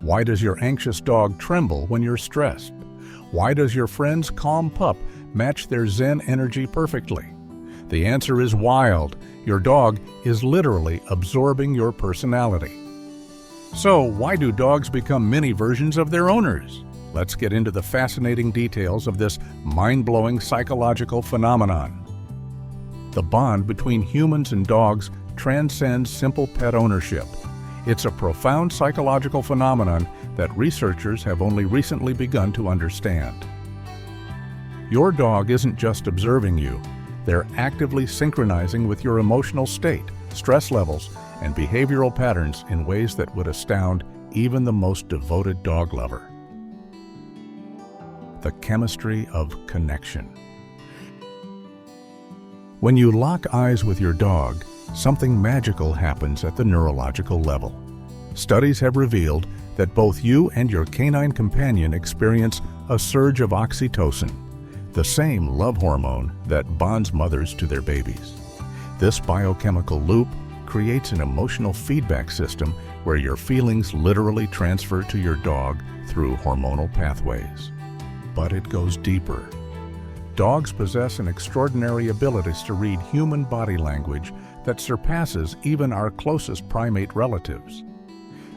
Why does your anxious dog tremble when you're stressed? Why does your friend's calm pup match their Zen energy perfectly? The answer is wild. Your dog is literally absorbing your personality. So, why do dogs become mini versions of their owners? Let's get into the fascinating details of this mind-blowing psychological phenomenon. The bond between humans and dogs transcends simple pet ownership. It's a profound psychological phenomenon that researchers have only recently begun to understand. Your dog isn't just observing you, they're actively synchronizing with your emotional state, stress levels, and behavioral patterns in ways that would astound even the most devoted dog lover. The chemistry of connection. When you lock eyes with your dog, something magical happens at the neurological level. Studies have revealed that both you and your canine companion experience a surge of oxytocin, the same love hormone that bonds mothers to their babies. This biochemical loop creates an emotional feedback system where your feelings literally transfer to your dog through hormonal pathways. But it goes deeper. Dogs possess an extraordinary ability to read human body language that surpasses even our closest primate relatives.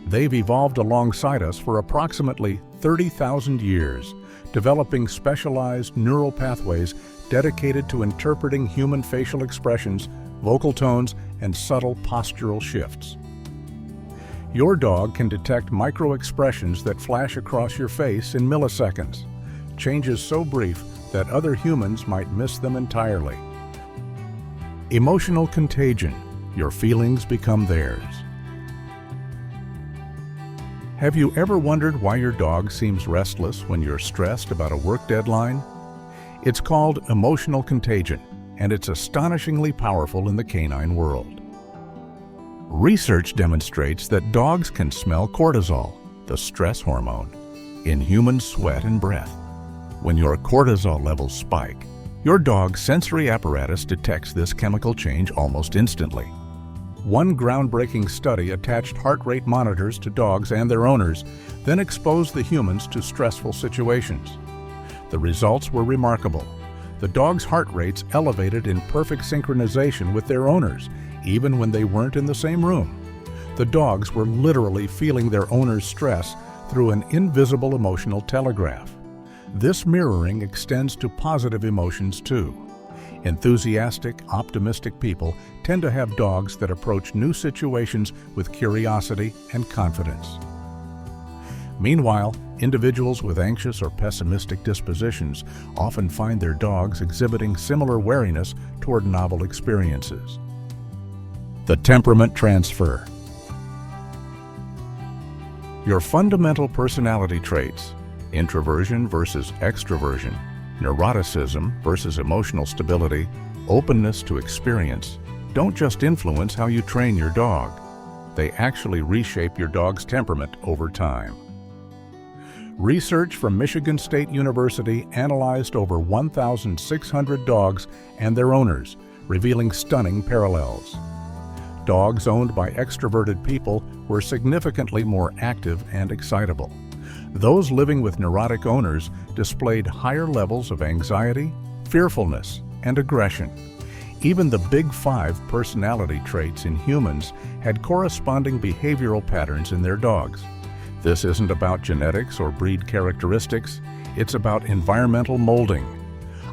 They've evolved alongside us for approximately 30,000 years, developing specialized neural pathways dedicated to interpreting human facial expressions, vocal tones, and subtle postural shifts. Your dog can detect micro-expressions that flash across your face in milliseconds, changes so brief that other humans might miss them entirely. Emotional contagion. Your feelings become theirs. Have you ever wondered why your dog seems restless when you're stressed about a work deadline? It's called emotional contagion, and it's astonishingly powerful in the canine world. Research demonstrates that dogs can smell cortisol, the stress hormone, in human sweat and breath. When your cortisol levels spike, your dog's sensory apparatus detects this chemical change almost instantly. One groundbreaking study attached heart rate monitors to dogs and their owners, then exposed the humans to stressful situations. The results were remarkable. The dogs' heart rates elevated in perfect synchronization with their owners, even when they weren't in the same room. The dogs were literally feeling their owner's stress through an invisible emotional telegraph. This mirroring extends to positive emotions too. Enthusiastic, optimistic people tend to have dogs that approach new situations with curiosity and confidence. Meanwhile, individuals with anxious or pessimistic dispositions often find their dogs exhibiting similar wariness toward novel experiences. The temperament transfer. Your fundamental personality traits, introversion versus extroversion, neuroticism versus emotional stability, openness to experience, don't just influence how you train your dog. They actually reshape your dog's temperament over time. Research from Michigan State University analyzed over 1,600 dogs and their owners, revealing stunning parallels. Dogs owned by extroverted people were significantly more active and excitable. Those living with neurotic owners displayed higher levels of anxiety, fearfulness, and aggression. Even the Big Five personality traits in humans had corresponding behavioral patterns in their dogs. This isn't about genetics or breed characteristics, it's about environmental molding.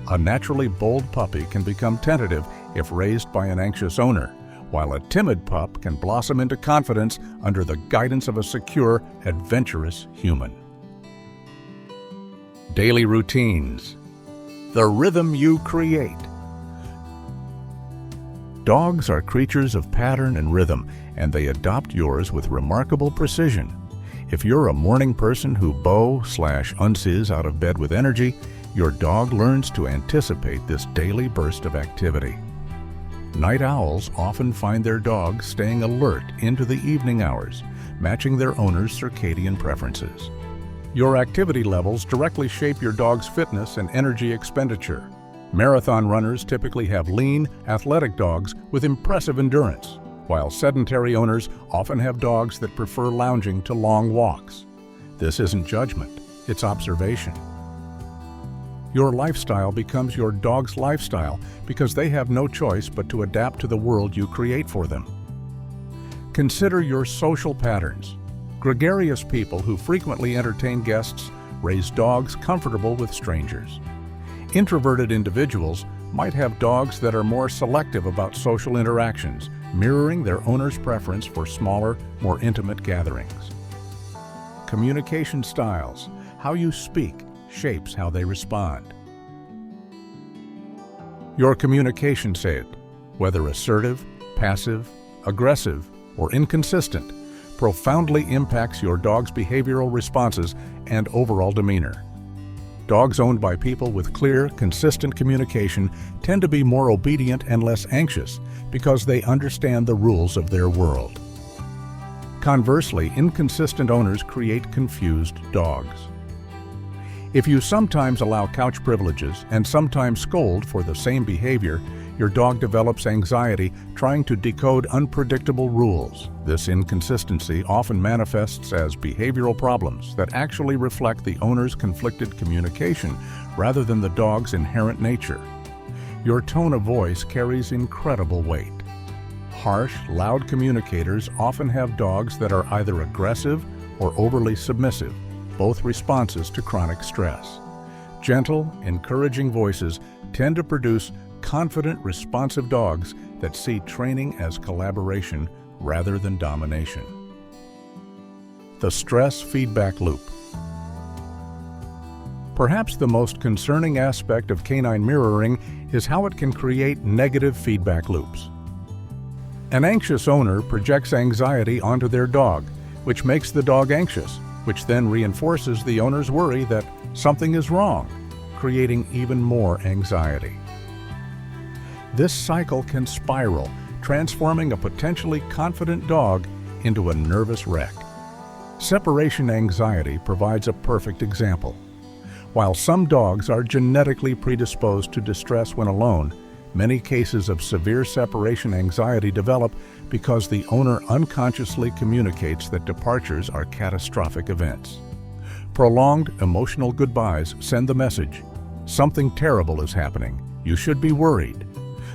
A naturally bold puppy can become tentative if raised by an anxious owner, while a timid pup can blossom into confidence under the guidance of a secure, adventurous human. Daily routines. The rhythm you create. Dogs are creatures of pattern and rhythm, and they adopt yours with remarkable precision. If you're a morning person who unses out of bed with energy, your dog learns to anticipate this daily burst of activity. Night owls often find their dogs staying alert into the evening hours, matching their owner's circadian preferences. Your activity levels directly shape your dog's fitness and energy expenditure. Marathon runners typically have lean, athletic dogs with impressive endurance, while sedentary owners often have dogs that prefer lounging to long walks. This isn't judgment, it's observation. Your lifestyle becomes your dog's lifestyle because they have no choice but to adapt to the world you create for them. Consider your social patterns. Gregarious people who frequently entertain guests raise dogs comfortable with strangers. Introverted individuals might have dogs that are more selective about social interactions, mirroring their owner's preference for smaller, more intimate gatherings. Communication styles. How you speak shapes how they respond. Your communication style, whether assertive, passive, aggressive, or inconsistent, profoundly impacts your dog's behavioral responses and overall demeanor. Dogs owned by people with clear, consistent communication tend to be more obedient and less anxious because they understand the rules of their world. Conversely, inconsistent owners create confused dogs. If you sometimes allow couch privileges and sometimes scold for the same behavior, your dog develops anxiety trying to decode unpredictable rules. This inconsistency often manifests as behavioral problems that actually reflect the owner's conflicted communication rather than the dog's inherent nature. Your tone of voice carries incredible weight. Harsh, loud communicators often have dogs that are either aggressive or overly submissive, both responses to chronic stress. Gentle, encouraging voices tend to produce confident, responsive dogs that see training as collaboration rather than domination. The stress feedback loop. Perhaps the most concerning aspect of canine mirroring is how it can create negative feedback loops. An anxious owner projects anxiety onto their dog, which makes the dog anxious, which then reinforces the owner's worry that something is wrong, creating even more anxiety. This cycle can spiral, transforming a potentially confident dog into a nervous wreck. Separation anxiety provides a perfect example. While some dogs are genetically predisposed to distress when alone, many cases of severe separation anxiety develop because the owner unconsciously communicates that departures are catastrophic events. Prolonged emotional goodbyes send the message, something terrible is happening, you should be worried.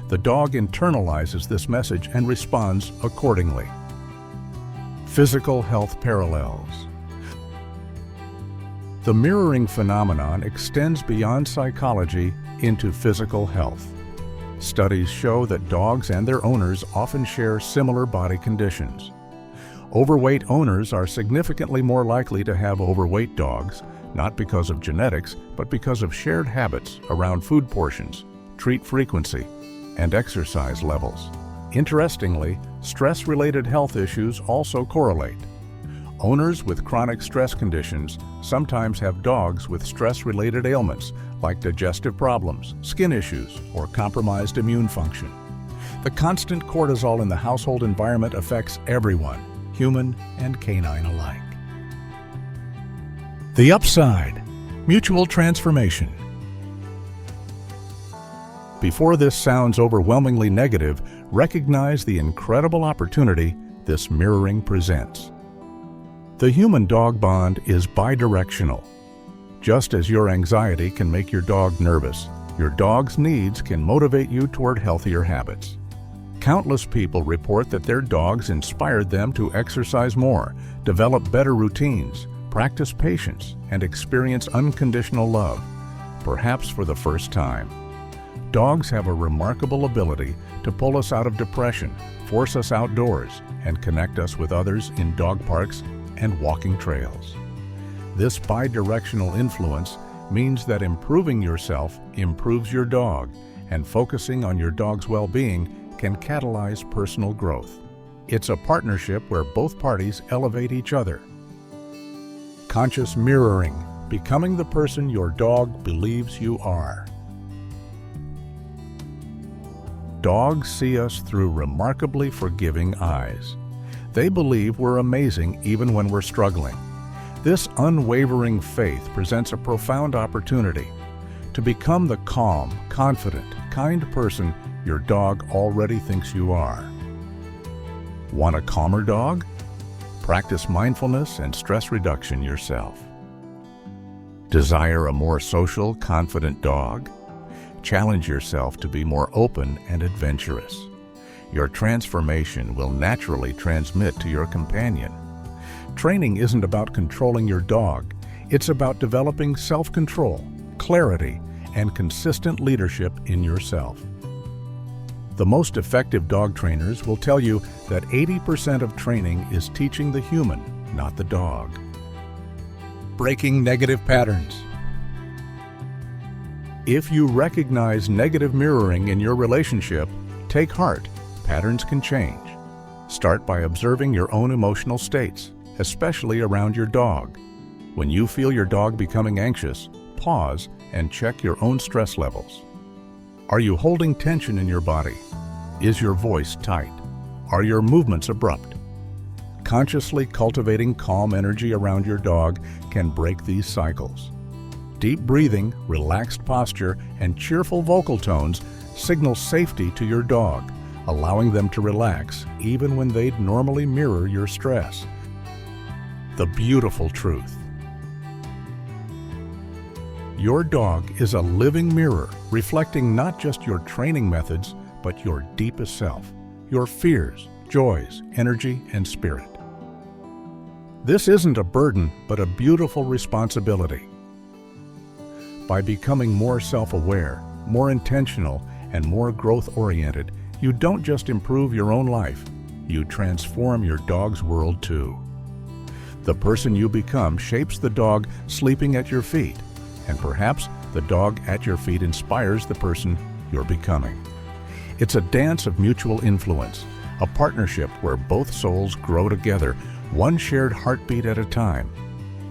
The dog internalizes this message and responds accordingly. Physical health parallels. The mirroring phenomenon extends beyond psychology into physical health. Studies show that dogs and their owners often share similar body conditions. Overweight owners are significantly more likely to have overweight dogs, not because of genetics, but because of shared habits around food portions, treat frequency, and exercise levels. Interestingly, stress-related health issues also correlate. Owners with chronic stress conditions sometimes have dogs with stress-related ailments like digestive problems, skin issues, or compromised immune function. The constant cortisol in the household environment affects everyone, human and canine alike. The upside: mutual transformation. Before this sounds overwhelmingly negative, recognize the incredible opportunity this mirroring presents. The human-dog bond is bidirectional. Just as your anxiety can make your dog nervous, your dog's needs can motivate you toward healthier habits. Countless people report that their dogs inspired them to exercise more, develop better routines, practice patience, and experience unconditional love, perhaps for the first time. Dogs have a remarkable ability to pull us out of depression, force us outdoors, and connect us with others in dog parks and walking trails. This bidirectional influence means that improving yourself improves your dog, and focusing on your dog's well-being can catalyze personal growth. It's a partnership where both parties elevate each other. Conscious mirroring, becoming the person your dog believes you are. Dogs see us through remarkably forgiving eyes. They believe we're amazing even when we're struggling. This unwavering faith presents a profound opportunity to become the calm, confident, kind person your dog already thinks you are. Want a calmer dog? Practice mindfulness and stress reduction yourself. Desire a more social, confident dog? Challenge yourself to be more open and adventurous. Your transformation will naturally transmit to your companion. Training isn't about controlling your dog. It's about developing self-control, clarity, and consistent leadership in yourself. The most effective dog trainers will tell you that 80% of training is teaching the human, not the dog. Breaking negative patterns. If you recognize negative mirroring in your relationship, take heart. Patterns can change. Start by observing your own emotional states, especially around your dog. When you feel your dog becoming anxious, pause and check your own stress levels. Are you holding tension in your body? Is your voice tight? Are your movements abrupt? Consciously cultivating calm energy around your dog can break these cycles. Deep breathing, relaxed posture, and cheerful vocal tones signal safety to your dog, allowing them to relax even when they'd normally mirror your stress. The beautiful truth. Your dog is a living mirror, reflecting not just your training methods, but your deepest self, your fears, joys, energy, and spirit. This isn't a burden, but a beautiful responsibility. By becoming more self-aware, more intentional, and more growth-oriented, you don't just improve your own life, you transform your dog's world too. The person you become shapes the dog sleeping at your feet, and perhaps the dog at your feet inspires the person you're becoming. It's a dance of mutual influence, a partnership where both souls grow together, one shared heartbeat at a time.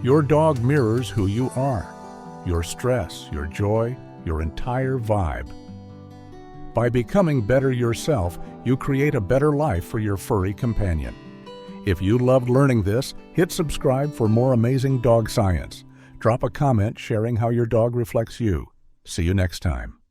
Your dog mirrors who you are, your stress, your joy, your entire vibe. By becoming better yourself, you create a better life for your furry companion. If you loved learning this, hit subscribe for more amazing dog science. Drop a comment sharing how your dog reflects you. See you next time.